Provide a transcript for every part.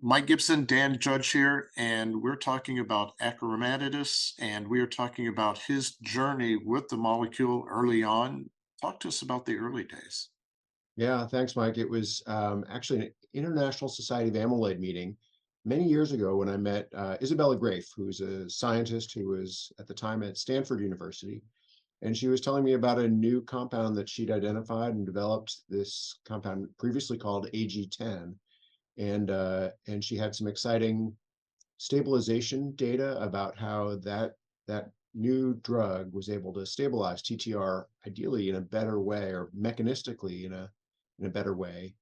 Mike Gibson, Dan Judge here, and we're talking about Acoramidis, and we are talking about his journey with the molecule early on. Talk to us about the early days. Yeah, thanks, Mike. It was actually an International Society of Amyloid meeting many years ago when I met Isabella Graef, who's a scientist who was at the time at Stanford University. And she was telling me about a new compound that she'd identified and developed, this compound previously called AG10. And she had some exciting stabilization data about how that new drug was able to stabilize TTR ideally in a better way, or mechanistically in a better way.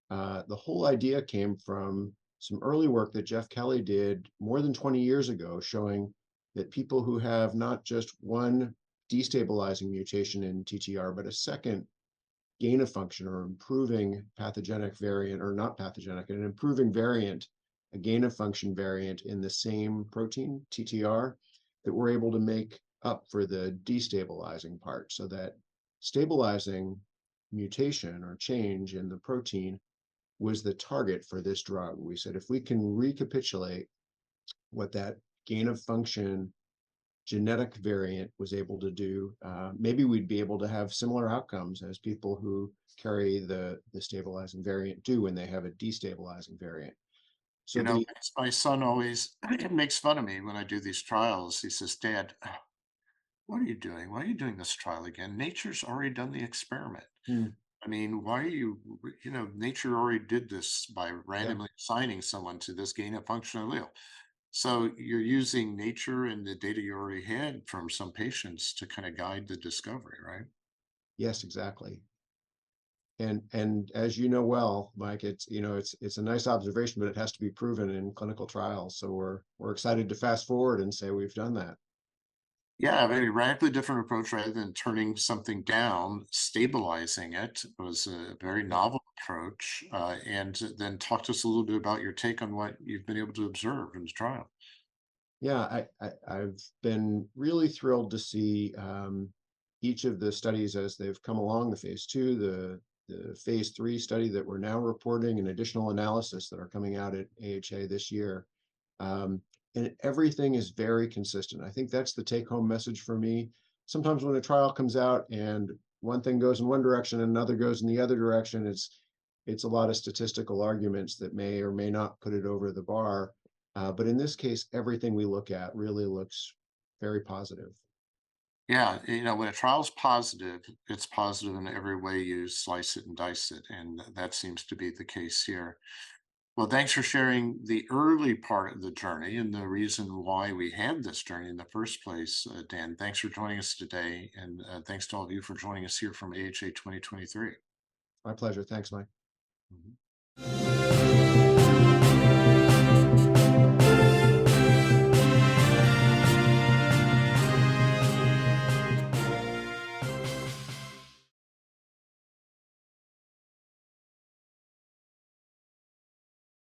The whole idea came from some early work that Jeff Kelly did more than 20 years ago, showing that people who have not just one destabilizing mutation in TTR, but a second gain of function or improving pathogenic variant, or not pathogenic, an improving variant, a gain of function variant in the same protein, TTR, that we're able to make up for the destabilizing part, so that stabilizing mutation or change in the protein was the target for this drug. We said if we can recapitulate what that gain of function genetic variant was able to do, maybe we'd be able to have similar outcomes as people who carry the stabilizing variant do when they have a destabilizing variant. So the My son always makes fun of me when I do these trials. He says, "Dad, what are you doing? Why are you doing this trial again? Nature's already done the experiment. hmm, I mean, why are nature already did this by yeah, randomly assigning someone to this gain of function allele. So you're using nature and the data you already had from some patients to kind of guide the discovery, right?" yes, exactly. And as you know well, Mike, it's a nice observation, but it has to be proven in clinical trials. So we're excited to fast forward and say we've done that. Yeah, a very radically different approach rather than turning something down, stabilizing it was a very Yeah. novel approach. And then talk to us a little bit about your take on what you've been able to observe in the trial. Yeah, I've been really thrilled to see each of the studies as they've come along, the phase two, the phase three study that we're now reporting, and additional analysis that are coming out at AHA this year. Um, and everything is very consistent. I think that's the take home message for me. Sometimes when a trial comes out and one thing goes in one direction and another goes in the other direction, it's a lot of statistical arguments that may or may not put it over the bar. But in this case, everything we look at really looks very positive. Yeah, when a trial's positive, it's positive in every way you slice it and dice it, and that seems to be the case here. Well, thanks for sharing the early part of the journey and the reason why we had this journey in the first place, Dan. Thanks for joining us today, and thanks to all of you for joining us here from AHA 2023. My pleasure. Thanks, Mike. Mhm.